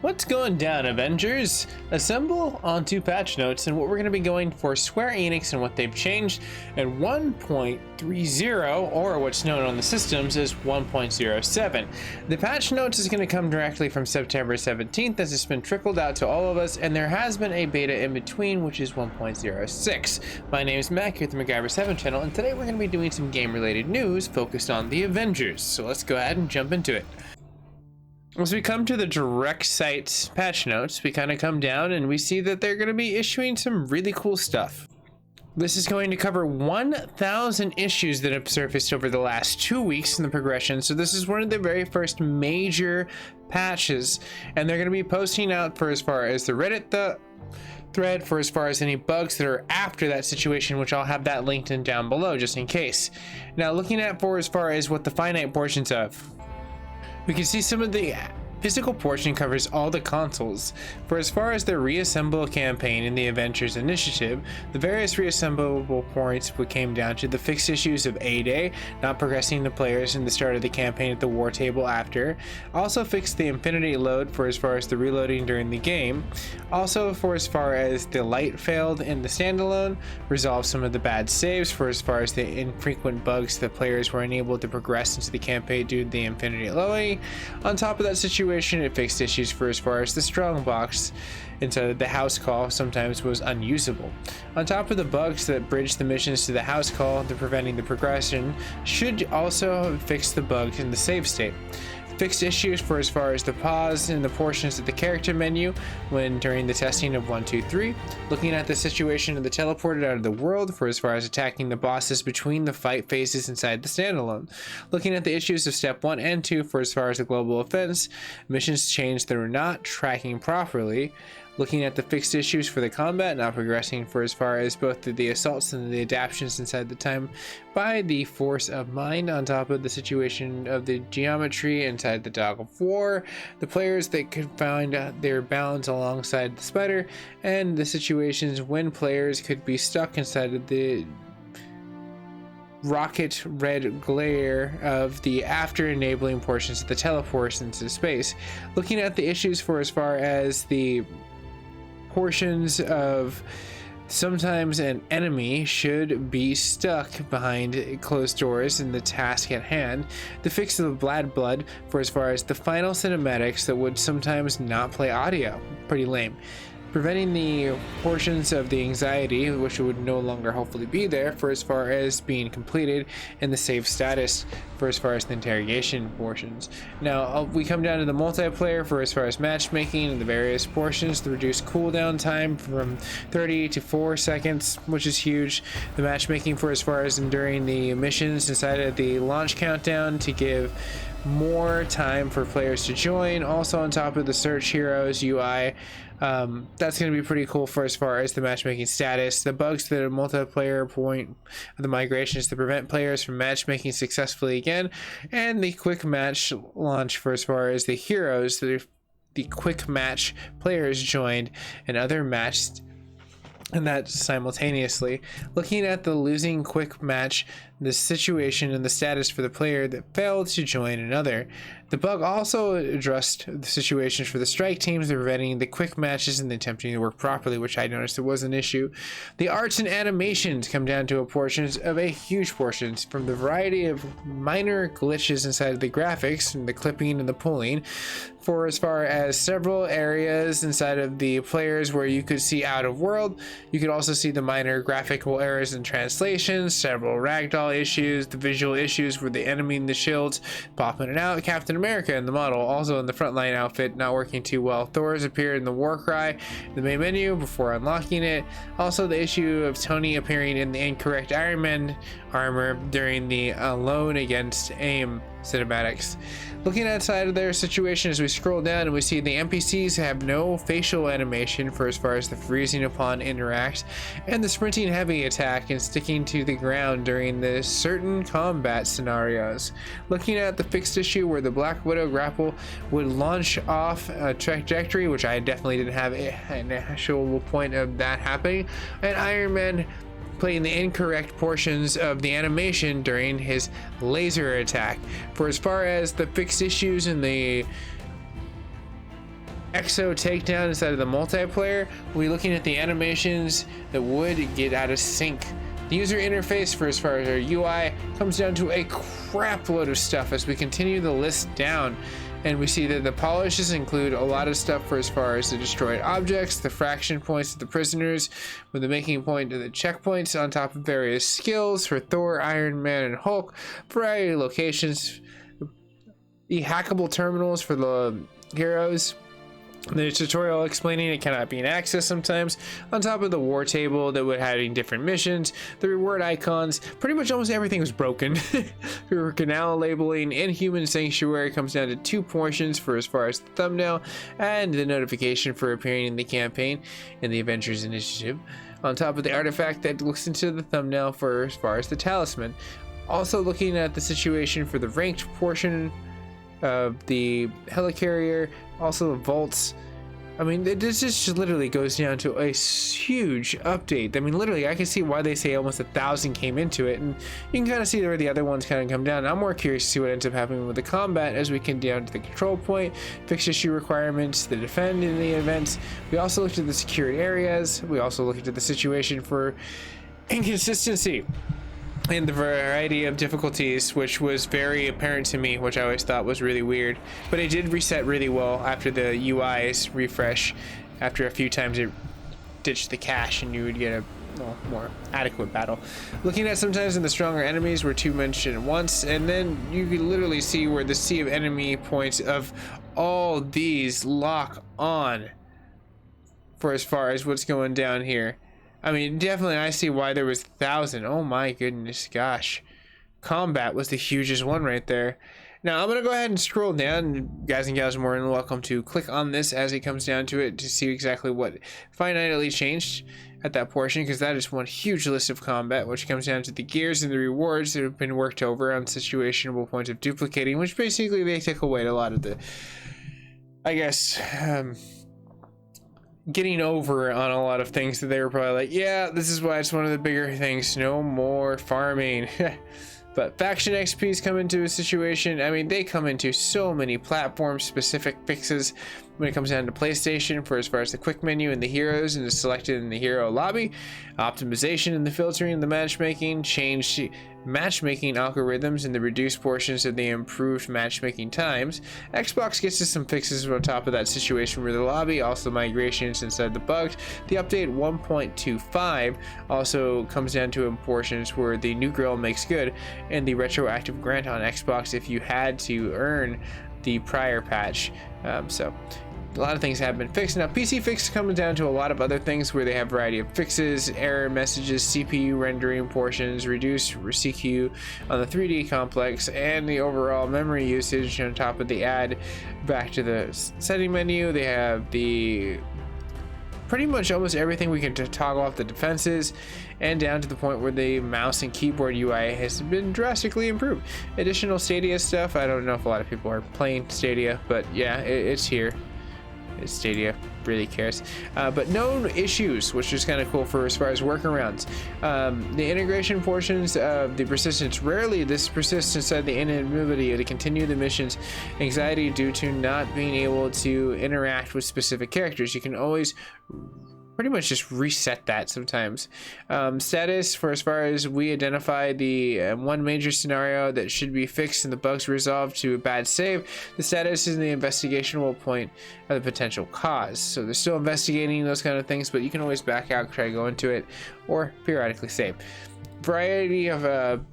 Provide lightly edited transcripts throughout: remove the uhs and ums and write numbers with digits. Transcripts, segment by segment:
What's going down, Avengers? Assemble onto patch notes and what we're going to be going for Square Enix and what they've changed at 1.30, or what's known on the systems as 1.07. The patch notes is going to come directly from September 17th as it's been trickled out to all of us, and there has been a beta in between, which is 1.06. My name is Mac here at the MacGyver7 channel, and today we're going to be doing some game related news focused on the Avengers. So let's go ahead and jump into it. As we come to the direct site patch notes, we kind of come down and we see that they're going to be issuing some really cool stuff. This is going to cover 1,000 issues that have surfaced over the last 2 weeks in the progression. So this is one of the very first major patches, and they're going to be posting out for as far as the Reddit thread for as far as any bugs that are after that situation, which I'll have that linked in down below just in case. Now looking at for as far as what the finite portions of, we can see some of the physical portion covers all the consoles. For as far as the reassemble campaign in the Avengers initiative, the various reassemblable points came down to the fixed issues of A-Day, not progressing the players in the start of the campaign at the war table after. Also fixed the infinity load for as far as the reloading during the game. Also for as far as the light failed in the standalone, resolved some of the bad saves for as far as the infrequent bugs the players were unable to progress into the campaign due to the infinity loading. On top of that situation, it fixed issues for as far as the strong box inside the house call sometimes was unusable. On top of the bugs that bridge the missions to the house call, the preventing the progression, should also fix the bugs in the save state. Fixed issues for as far as the pause in the portions of the character menu when during the testing of 1, 2, 3, looking at the situation of the teleported out of the world for as far as attacking the bosses between the fight phases inside the standalone, looking at the issues of step 1 and 2 for as far as the global offense, missions changed that are not tracking properly, looking at the fixed issues for the combat not progressing for as far as both the assaults and the adaptions inside the time by the force of mind, on top of the situation of the geometry inside the dog of war, the players that could find their balance alongside the spider, and the situations when players could be stuck inside of the rocket red glare of the after enabling portions of the teleports into space, looking at the issues for as far as the portions of sometimes an enemy should be stuck behind closed doors in the task at hand, the fix of the blood for as far as the final cinematics that would sometimes not play audio, pretty lame, preventing the portions of the anxiety which would no longer hopefully be there for as far as being completed, and the save status for as far as the interrogation portions. Now we come down to the multiplayer for as far as matchmaking and the various portions, the reduced cooldown time from 30 to 4 seconds, which is huge. The matchmaking for as far as enduring the missions inside of the launch countdown to give more time for players to join. Also on top of the search heroes UI, that's going to be pretty cool for as far as the matchmaking status. The bugs that are multiplayer point of the migrations to prevent players from matchmaking successfully again, and the quick match launch for as far as the heroes that the quick match players joined and other matched, and that simultaneously. Looking at the losing quick match, the situation and the status for the player that failed to join another. The bug also addressed the situations for the strike teams, preventing the quick matches and attempting to work properly, which I noticed it was an issue. The arts and animations come down to a portions of a huge portions from the variety of minor glitches inside of the graphics and the clipping and the pulling, for as far as several areas inside of the players where you could see out of world. You could also see the minor graphical errors in translations, several ragdoll issues, the visual issues where the enemy and the shields pop in and out, Captain America in the model also in the frontline outfit not working too well, Thor's appeared in the war cry in the main menu before unlocking it. Also the issue of Tony appearing in the incorrect Iron Man armor during the Alone Against AIM cinematics. Looking outside of their situation as we scroll down, and we see the NPCs have no facial animation for as far as the freezing upon interact, and the sprinting heavy attack and sticking to the ground during the certain combat scenarios. Looking at the fixed issue where the Black Widow grapple would launch off a trajectory, which I definitely didn't have an actual point of that happening, and Iron Man playing the incorrect portions of the animation during his laser attack. For as far as the fixed issues in the exo takedown inside of the multiplayer, we'll be looking at the animations that would get out of sync. The user interface for as far as our UI comes down to a crap load of stuff as we continue the list down. And we see that the polishes include a lot of stuff for as far as the destroyed objects, the fraction points of the prisoners, with the making point of the checkpoints on top of various skills for Thor, Iron Man, and Hulk, variety of locations, the hackable terminals for the heroes, the tutorial explaining it cannot be accessed sometimes, on top of the war table that would having different missions, the reward icons. Pretty much almost everything was broken. For canal labeling, Inhuman Sanctuary comes down to 2 portions for as far as the thumbnail and the notification for appearing in the campaign in the Avengers Initiative, on top of the artifact that looks into the thumbnail for as far as the talisman. Also looking at the situation for the ranked portion of the helicarrier, also the vaults. I mean, this just literally goes down to a huge update. I mean, literally, I can see why they say almost 1,000 came into it, and you can kind of see where the other ones kind of come down. I'm more curious to see what ends up happening with the combat as we come down to the control point, fixed issue requirements, the defend in the events. We also looked at the secured areas. We also looked at the situation for inconsistency and the variety of difficulties, which was very apparent to me, which I always thought was really weird. But it did reset really well after the UI's refresh. After a few times it ditched the cache and you would get a more adequate battle. Looking at sometimes in the stronger enemies were 2 mentioned at once, and then you could literally see where the sea of enemy points of all these lock on for as far as what's going down here. I mean, definitely I see why there was 1,000. Oh my goodness, gosh. Combat was the hugest one right there. Now, I'm going to go ahead and scroll down. Guys and gals are more than welcome to click on this as it comes down to it to see exactly what finitely changed at that portion, because that is one huge list of combat, which comes down to the gears and the rewards that have been worked over on situationable points of duplicating, which basically they take away a lot of the, I guess, getting over on a lot of things that they were probably like, yeah, this is why it's one of the bigger things, no more farming. But faction XPs come into a situation, I mean, they come into so many platform specific fixes when it comes down to PlayStation for as far as the quick menu and the heroes and the selected in the hero lobby, optimization in the filtering and the matchmaking, changed matchmaking algorithms and the reduced portions of the improved matchmaking times. Xbox gets to some fixes on top of that situation with the lobby, also migrations inside the bugs. The update 1.25 also comes down to portions where the new grill makes good and the retroactive grant on Xbox if you had to earn the prior patch. So a lot of things have been fixed. Now PC fix comes down to a lot of other things where they have a variety of fixes, error messages, CPU rendering portions, reduced CQ on the 3D complex, and the overall memory usage on top of the add back to the setting menu. They have the pretty much almost everything we can toggle off the defenses, and down to the point where the mouse and keyboard UI has been drastically improved. Additional Stadia stuff, I don't know if a lot of people are playing Stadia, but yeah, it's here. Stadia really cares, but known issues, which is kind of cool for as far as workarounds. The integration portions of the persistence, rarely this persists inside the inability to continue the missions, anxiety due to not being able to interact with specific characters. You can always pretty much just reset that sometimes. Status, for as far as we identify the one major scenario that should be fixed and the bugs resolved to a bad save, the status is the investigational point of the potential cause. So they're still investigating those kind of things, but you can always back out, try to go into it, or periodically save. Variety of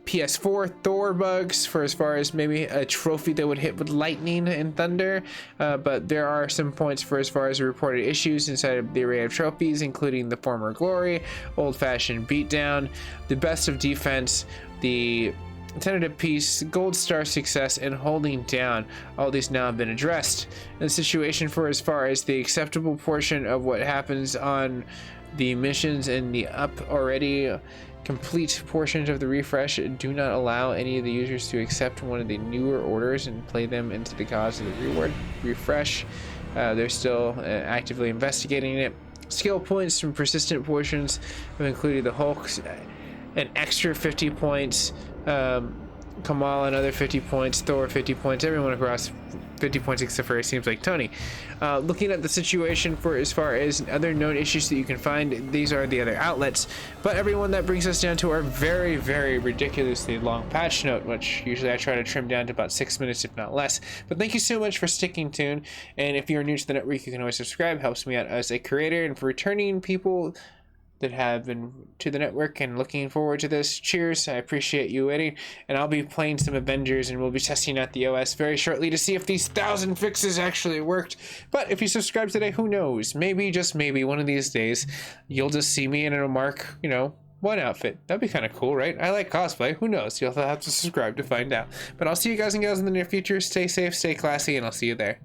PS4 Thor bugs for as far as maybe a trophy that would hit with lightning and thunder, but there are some points for as far as reported issues inside of the array of trophies, including the former glory, old-fashioned beatdown, the best of defense, the tentative peace, gold star success, and holding down. All these now have been addressed. The situation for as far as the acceptable portion of what happens on the missions in the up already complete portions of the refresh do not allow any of the users to accept one of the newer orders and play them into the cause of the reward refresh. They're still actively investigating it. Skill points from persistent portions have included the Hulk's an extra 50 points Kamal another 50 points, Thor 50 points, everyone across 50 points except for it seems like Tony. Looking at the situation for as far as other known issues that you can find, these are the other outlets. But everyone, that brings us down to our very, very ridiculously long patch note, which usually I try to trim down to about 6 minutes, if not less. But thank you so much for sticking tuned. And if you're new to the network, you can always subscribe. Helps me out as a creator. And for returning people that have been to the network and looking forward to this, cheers. I appreciate you waiting, and I'll be playing some Avengers, and we'll be testing out the OS very shortly to see if these 1,000 fixes actually worked. But if you subscribe today, who knows, maybe, just maybe, one of these days you'll just see me and it'll mark, you know, one outfit. That'd be kind of cool, right? I like cosplay. Who knows? You'll have to subscribe to find out. But I'll see you guys and gals in the near future. Stay safe, stay classy, and I'll see you there.